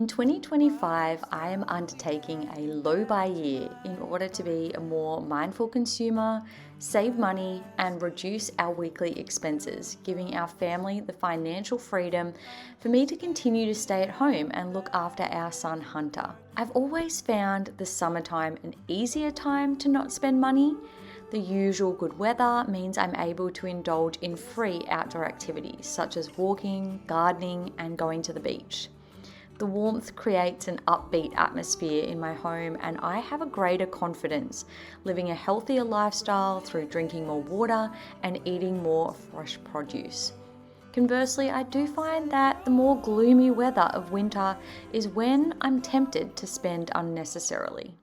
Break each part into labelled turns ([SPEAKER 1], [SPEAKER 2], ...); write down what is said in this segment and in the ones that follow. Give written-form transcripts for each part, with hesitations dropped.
[SPEAKER 1] In 2025, I am undertaking a low buy year in order to be a more mindful consumer, save money, and reduce our weekly expenses, giving our family the financial freedom for me to continue to stay at home and look after our son Hunter. I've always found the summertime an easier time to not spend money. The usual good weather means I'm able to indulge in free outdoor activities such as walking, gardening, and going to the beach. The warmth creates an upbeat atmosphere in my home, and I have a greater confidence living a healthier lifestyle through drinking more water and eating more fresh produce. Conversely, I do find that the more gloomy weather of winter is when I'm tempted to spend unnecessarily.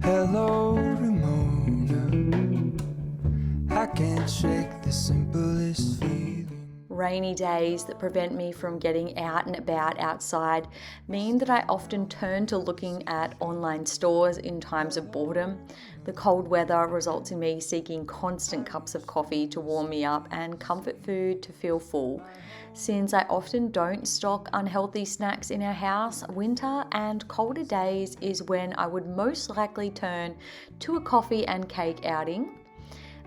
[SPEAKER 2] Hello, Ramona. I can't shake the simplest feeling.
[SPEAKER 1] Rainy days that prevent me from getting out and about outside mean that I often turn to looking at online stores in times of boredom. The cold weather results in me seeking constant cups of coffee to warm me up and comfort food to feel full. Since I often don't stock unhealthy snacks in our house, winter and colder days is when I would most likely turn to a coffee and cake outing.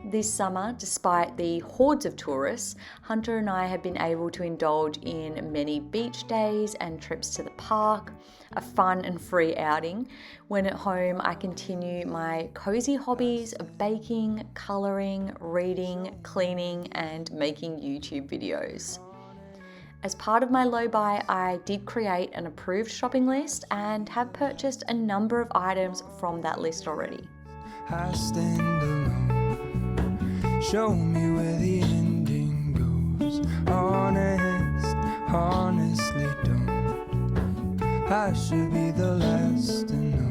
[SPEAKER 1] This summer, despite the hordes of tourists, Hunter and I have been able to indulge in many beach days and trips to the park, a fun and free outing. When at home, I continue my cozy hobbies of baking, colouring, reading, cleaning, and making YouTube videos. As part of my low buy, I did create an approved shopping list and have purchased a number of items from that list already.
[SPEAKER 2] I stand alone. Show me where the ending goes. Honestly don't. I should be the last to know.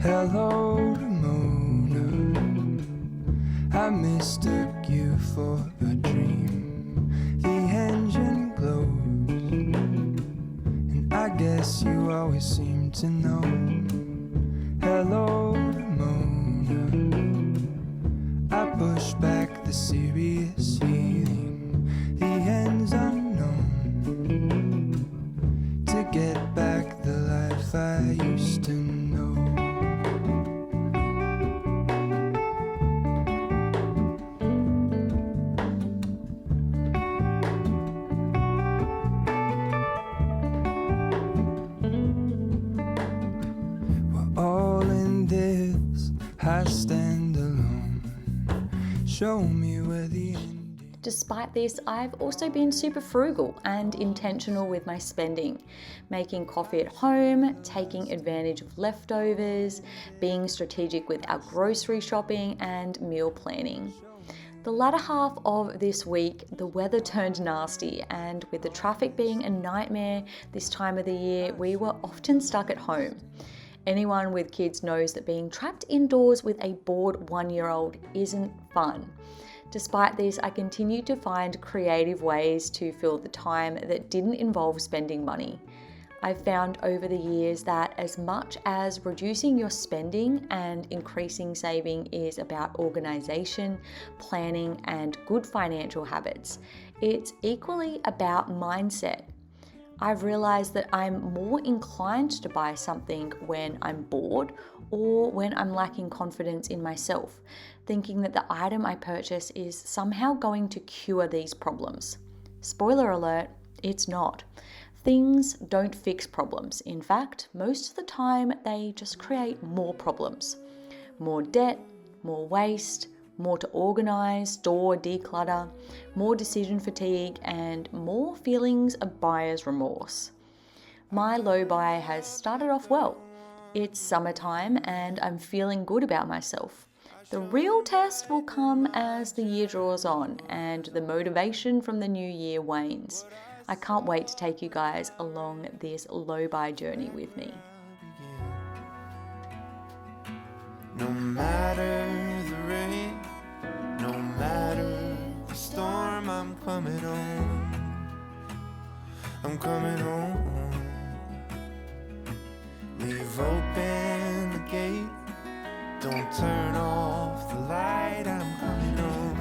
[SPEAKER 2] Hello, Ramona. I mistook you for a dream. The engine glows, and I guess you always seem to know. Hello, Ramona. I push back the serious feeling. The end's unknown. To get back the life I used to know. All in this, I stand alone. Show me where the end.
[SPEAKER 1] Despite this, I've also been super frugal and intentional with my spending, making coffee at home, taking advantage of leftovers, being strategic with our grocery shopping and meal planning. The latter half of this week, the weather turned nasty, and with the traffic being a nightmare this time of the year, we were often stuck at home. Anyone with kids knows that being trapped indoors with a bored 1-year-old isn't fun. Despite this, I continued to find creative ways to fill the time that didn't involve spending money. I've found over the years that as much as reducing your spending and increasing saving is about organization, planning, and good financial habits, it's equally about mindset. I've realized that I'm more inclined to buy something when I'm bored or when I'm lacking confidence in myself, thinking that the item I purchase is somehow going to cure these problems. Spoiler alert, it's not. Things don't fix problems. In fact, most of the time they just create more problems. More debt, more waste, more to organize, store, declutter, more decision fatigue, and more feelings of buyer's remorse. My low buy has started off well. It's summertime and I'm feeling good about myself. The real test will come as the year draws on and the motivation from the new year wanes. I can't wait to take you guys along this low-buy journey with me.
[SPEAKER 2] No matter the rain, no matter the storm, I'm coming home. I'm coming home. Leave open the gate. Don't turn off the light. I'm coming home.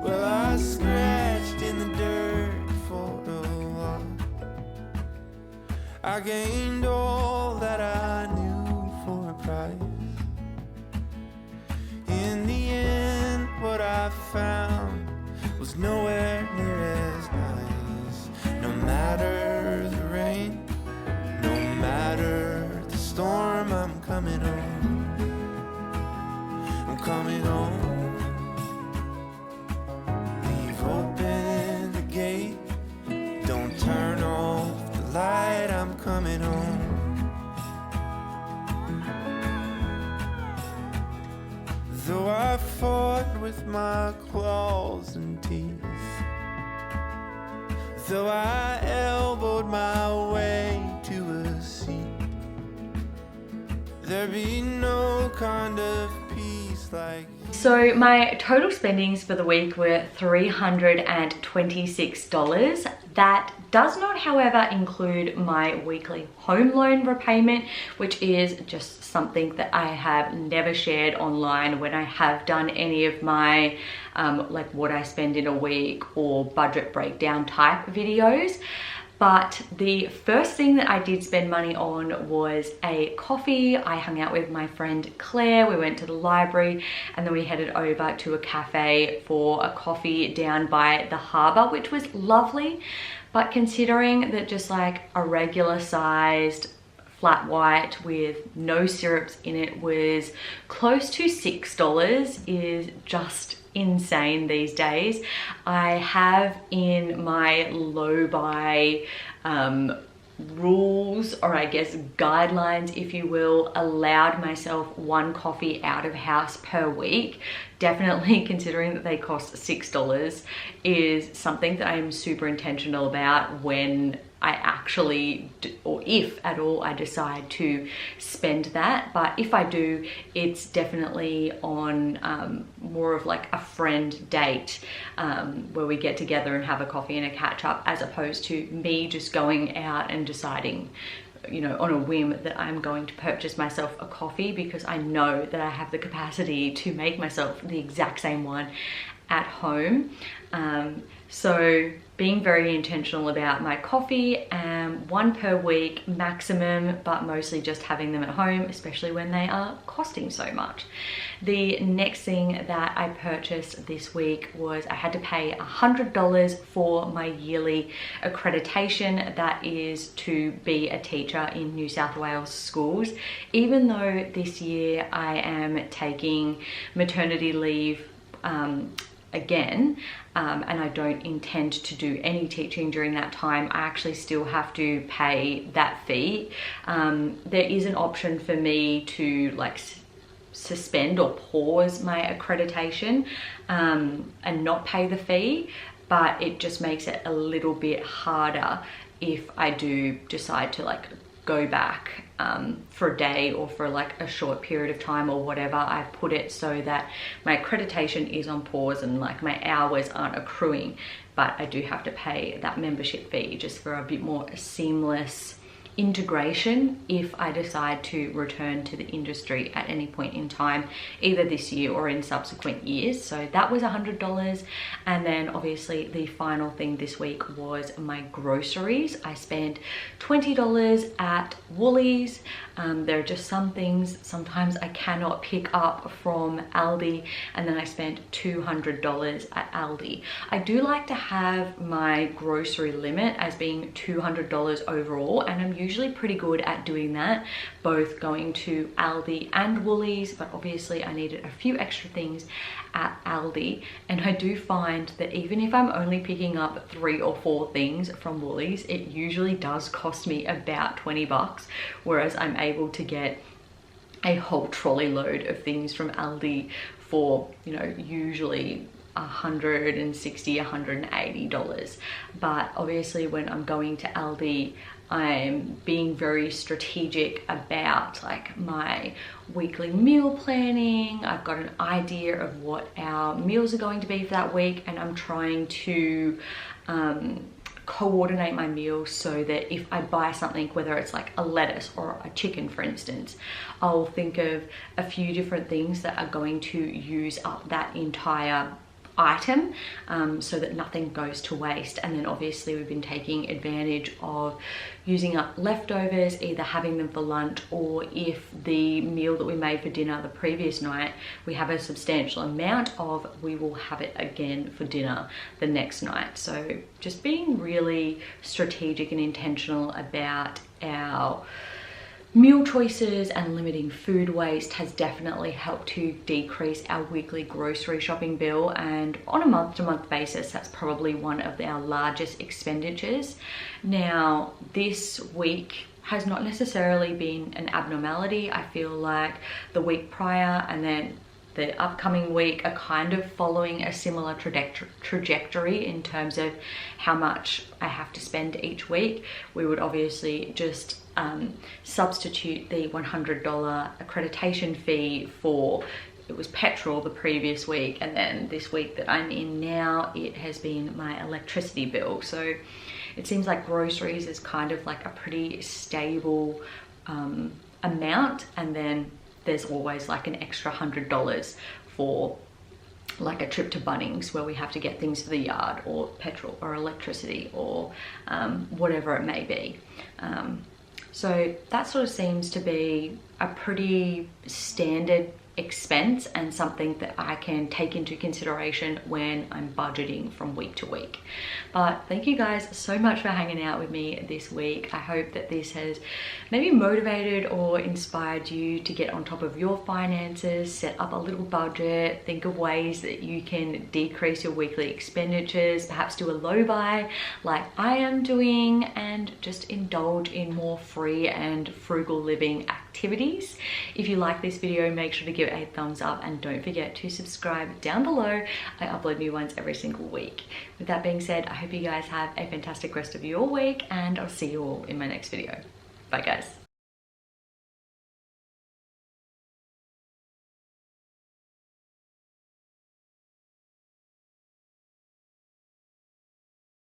[SPEAKER 2] Well, I scratched in the dirt for a while. I gained all that I knew for a price. In the end, what I found was nowhere near as nice. No matter the rain, no matter the storm, I'm coming home. I'm coming home. Leave open the gate. Don't turn off the light. I'm coming home. Though I fought with my claws and teeth, though I elbowed my way to a seat, there be no kind of peace like.
[SPEAKER 1] So my total spendings for the week were $326. That does not, however, include my weekly home loan repayment, which is just something that I have never shared online when I have done any of my like what I spend in a week or budget breakdown type videos. But the first thing that I did spend money on was a coffee. I hung out with my friend Claire, we went to the library, and then we headed over to a cafe for a coffee down by the harbour, which was lovely. But considering that just like a regular sized flat white with no syrups in it was close to $6 is just insane these days. I have in my low buy rules, or I guess guidelines if you will, allowed myself one coffee out of house per week. Definitely considering that they cost $6 is something that I am super intentional about when I actually, or if at all, I decide to spend that. But if I do, it's definitely on more of like a friend date where we get together and have a coffee and a catch up, as opposed to me just going out and deciding, you know, on a whim that I'm going to purchase myself a coffee because I know that I have the capacity to make myself the exact same one at home. So being very intentional about my coffee, one per week maximum, but mostly just having them at home, especially when they are costing so much. The next thing that I purchased this week was I had to pay $100 for my yearly accreditation. That is to be a teacher in New South Wales schools. Even though this year I am taking maternity leave again, and I don't intend to do any teaching during that time, I actually still have to pay that fee. There is an option for me to like suspend or pause my accreditation and not pay the fee, but it just makes it a little bit harder if I do decide to like go back for a day or for like a short period of time or whatever. I've put it so that my accreditation is on pause and like my hours aren't accruing, but I do have to pay that membership fee just for a bit more seamless integration if I decide to return to the industry at any point in time, either this year or in subsequent years. So that was $100. And then obviously the final thing this week was my groceries. I spent $20 at Woolies. There are just some things sometimes I cannot pick up from Aldi, and then I spent $200 at Aldi. I do like to have my grocery limit as being $200 overall, and I'm usually pretty good at doing that, both going to Aldi and Woolies, but obviously I needed a few extra things at Aldi. And I do find that even if I'm only picking up 3 or 4 things from Woolies, it usually does cost me about 20 bucks, whereas I'm able to get a whole trolley load of things from Aldi for, you know, usually $160, $180. But obviously when I'm going to Aldi, I'm being very strategic about like my weekly meal planning. I've got an idea of what our meals are going to be for that week, and I'm trying to coordinate my meals so that if I buy something, whether it's like a lettuce or a chicken for instance, I'll think of a few different things that are going to use up that entire item, so that nothing goes to waste. And then obviously we've been taking advantage of using up leftovers, either having them for lunch, or if the meal that we made for dinner the previous night we have a substantial amount of, we will have it again for dinner the next night. So just being really strategic and intentional about our meal choices and limiting food waste has definitely helped to decrease our weekly grocery shopping bill. And on a month-to-month basis, that's probably one of our largest expenditures. Now, this week has not necessarily been an abnormality. I feel like the week prior and then the upcoming week are kind of following a similar trajectory in terms of how much I have to spend each week. We would obviously just substitute the $100 accreditation fee for, it was petrol the previous week, and then this week that I'm in now, it has been my electricity bill. So it seems like groceries is kind of like a pretty stable amount, and then there's always like an extra $100 for like a trip to Bunnings where we have to get things for the yard, or petrol or electricity, or whatever it may be. So that sort of seems to be a pretty standard expense and something that I can take into consideration when I'm budgeting from week to week. But thank you guys so much for hanging out with me this week. I hope that this has maybe motivated or inspired you to get on top of your finances, set up a little budget, think of ways that you can decrease your weekly expenditures, perhaps do a low buy like I am doing, and just indulge in more free and frugal living activities. If you like this video, make sure to give it a thumbs up, and don't forget to subscribe down below. I upload new ones every single week. With that being said, I hope you guys have a fantastic rest of your week, and I'll see you all in my next video. Bye guys.